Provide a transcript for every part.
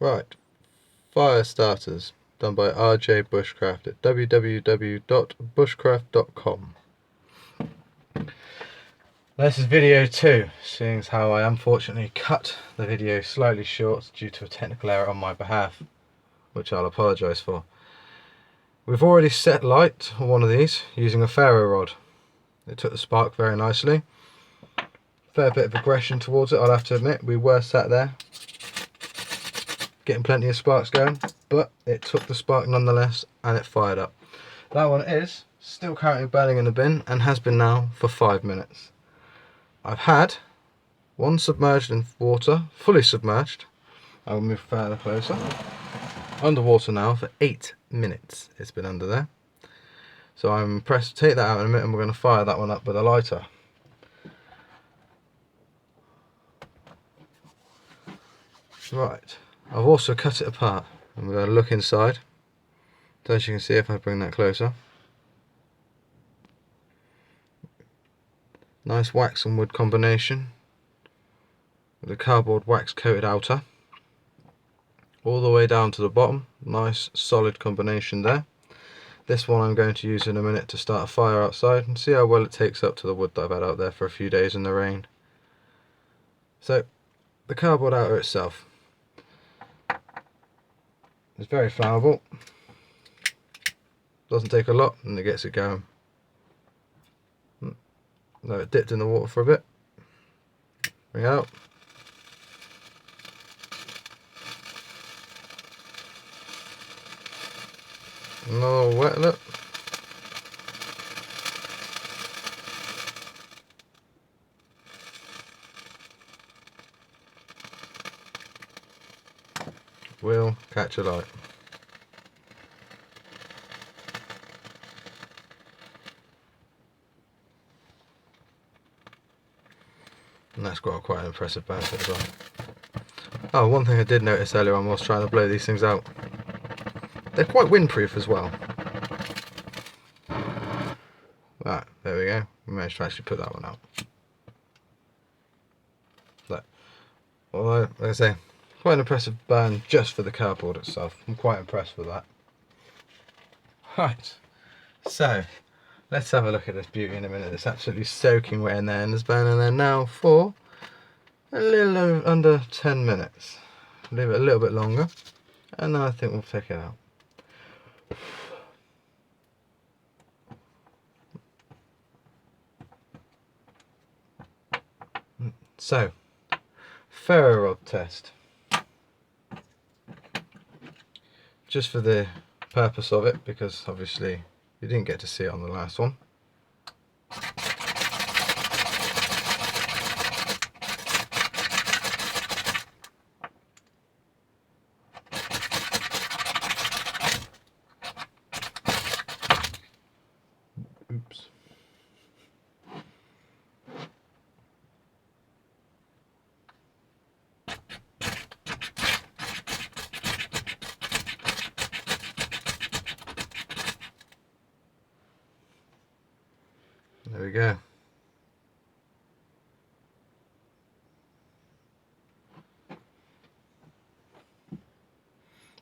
Right, fire starters done by RJ Bushcraft at www.bushcraft.com. This is video 2, seeing as how I unfortunately cut the video slightly short due to a technical error on my behalf, which I'll apologise for. We've already set light on one of these using a ferro rod. It took the spark very nicely. Fair bit of aggression towards it, I'll have to admit. We were sat there getting plenty of sparks going, but it took the spark nonetheless and it fired up. That one is still currently burning in the bin and has been now for 5 minutes. I've had one submerged in water, fully submerged. I will move further closer. Underwater now for 8 minutes it's been under there. So I'm impressed. Take that out in a minute and we're going to fire that one up with a lighter. Right, I've also cut it apart and we're going to look inside. So as you can see, if I bring that closer, nice wax and wood combination with a cardboard wax coated outer all the way down to the bottom. Nice solid combination there. This one I'm going to use in a minute to start a fire outside and see how well it takes up to the wood that I've had out there for a few days in the rain. So the cardboard outer itself is very flammable, doesn't take a lot and it gets it going. Now it dipped in the water for a bit, bring it out. Another wet lip. Will catch a light. And that's got quite an impressive burn to it as well. Oh, one thing I did notice earlier on whilst trying to blow these things out, they're quite windproof as well. Right, there we go. We managed to actually put that one out. So, although, like I say, quite an impressive burn just for the cardboard itself. I'm quite impressed with that. Right, so let's have a look at this beauty in a minute. It's absolutely soaking wet in there and it's burning there now for a little under 10 minutes. Leave it a little bit longer and then I think we'll take it out. So, ferro rod test. Just for the purpose of it, because obviously you didn't get to see it on the last one. Oops. There we go.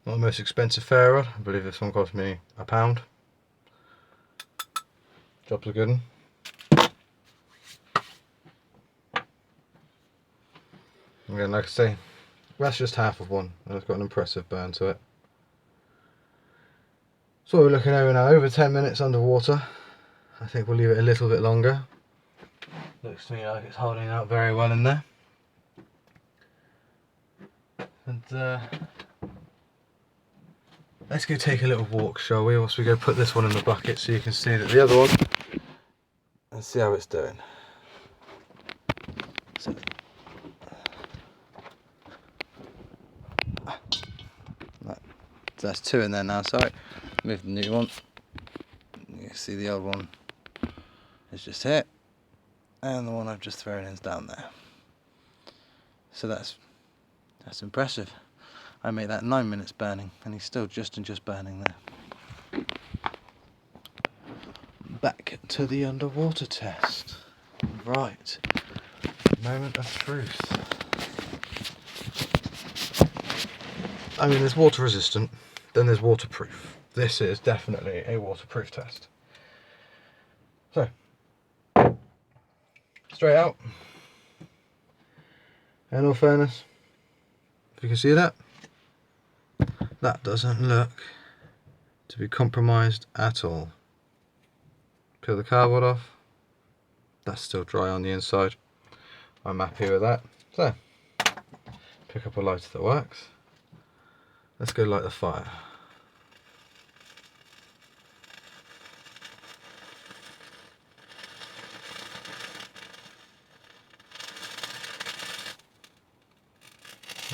Not the most expensive ferro rod. I believe this one cost me £1. Job's a good one. Again, like I say, that's just half of one and it's got an impressive burn to it. So we're looking over now, over 10 minutes underwater. I think we'll leave it a little bit longer. Looks to me like it's holding out very well in there. And let's go take a little walk, shall we? Whilst we go put this one in the bucket so you can see that the other one, and see how it's doing. So, that's 2 in there now, sorry. Move the new one. You can see the old one is just here, and the one I've just thrown in is down there. So that's impressive. I made that 9 minutes burning, and he's still just burning there. Back to the underwater test. Right, moment of truth. I mean, there's water resistant, then there's waterproof. This is definitely a waterproof test. So, straight out. In all fairness, if you can see that, that doesn't look to be compromised at all. Peel the cardboard off, that's still dry on the inside. I'm happy with that. So, pick up a lighter that works. Let's go light the fire.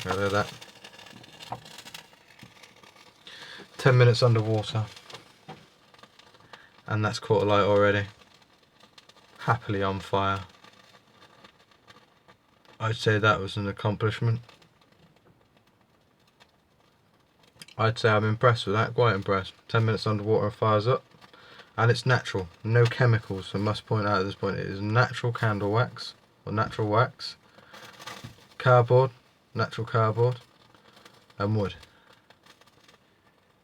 Rid of that. 10 minutes underwater, and that's caught a light already. Happily on fire. I'd say that was an accomplishment. I'd say I'm impressed with that, quite impressed. 10 minutes underwater and fires up. And it's natural, no chemicals. I must point out at this point, it is natural candle wax, or natural wax, cardboard, natural cardboard, and wood.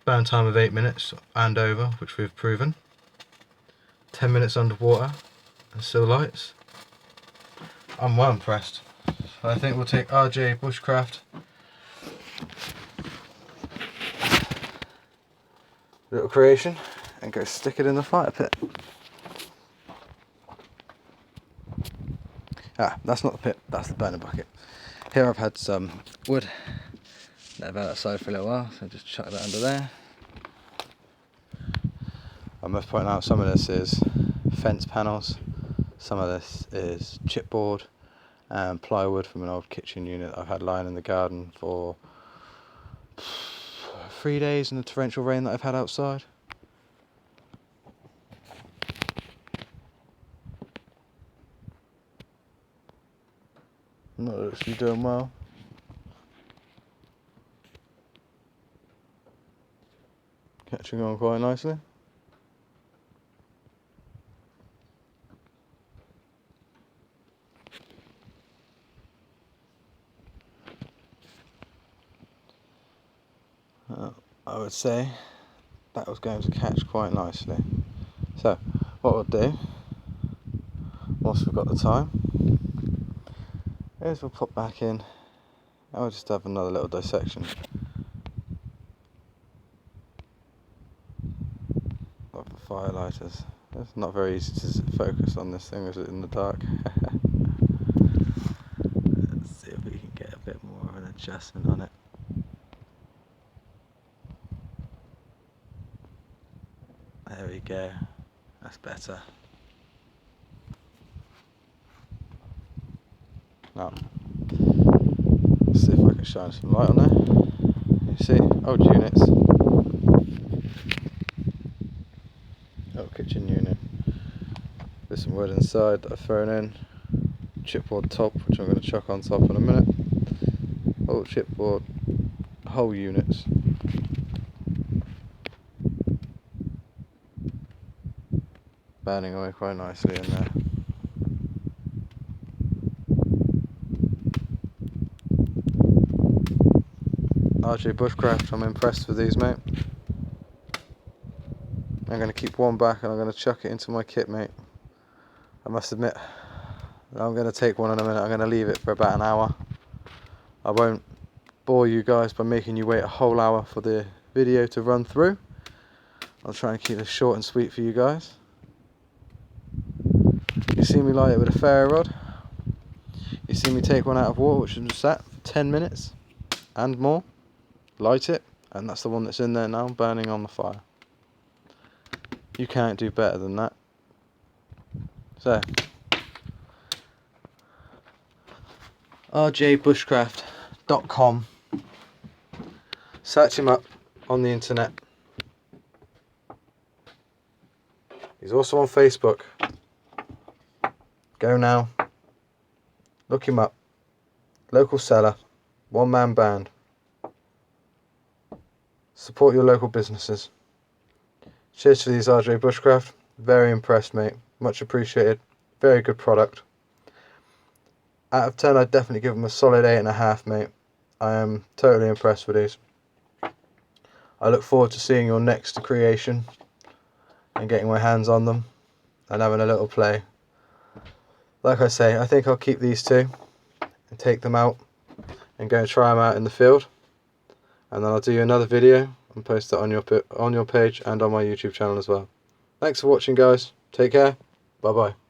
Burn time of 8 minutes and over, which we've proven. 10 minutes underwater and still lights. I'm well impressed. I think we'll take RJ Bushcraft little creation and go stick it in the fire pit. Ah, that's not the pit, that's the burner bucket. Here I've had some wood that I've had outside for a little while, so just chuck that under there. I must point out some of this is fence panels, some of this is chipboard and plywood from an old kitchen unit that I've had lying in the garden for 3 days in the torrential rain that I've had outside. Not actually doing well. Catching on quite nicely. I would say that was going to catch quite nicely. So what we'll do, once we've got the time, is we'll pop back in and we'll just have another little dissection of the firelighters. It's not very easy to focus on this thing, is it, in the dark? Let's see if we can get a bit more of an adjustment on it. There we go, that's better. Now, let's see if I can shine some light on there. You see, old units, old kitchen unit, with some wood inside that I've thrown in, chipboard top, which I'm going to chuck on top in a minute, old chipboard, whole units. Burning away quite nicely in there. RJ Bushcraft, I'm impressed with these, mate. I'm going to keep one back and I'm going to chuck it into my kit, mate. I must admit, I'm going to take one in a minute. I'm going to leave it for about an hour. I won't bore you guys by making you wait a whole hour for the video to run through. I'll try and keep this short and sweet for you guys. You see me light it with a ferro rod. You see me take one out of water, which has been sat for 10 minutes and more. Light it, and that's the one that's in there now, burning on the fire. You can't do better than that. So, rjbushcraft.com. Search him up on the internet. He's also on Facebook. Go now. Look him up. Local seller. One-man band. Support your local businesses. Cheers to these, RJ Bushcraft. Very impressed, mate. Much appreciated. Very good product. Out of 10, I'd definitely give them a solid 8.5, mate. I am totally impressed with these. I look forward to seeing your next creation and getting my hands on them and having a little play. Like I say, I think I'll keep these two and take them out and go and try them out in the field, and then I'll do you another video and post it on your page and on my YouTube channel as well. Thanks for watching, guys. Take care. Bye bye.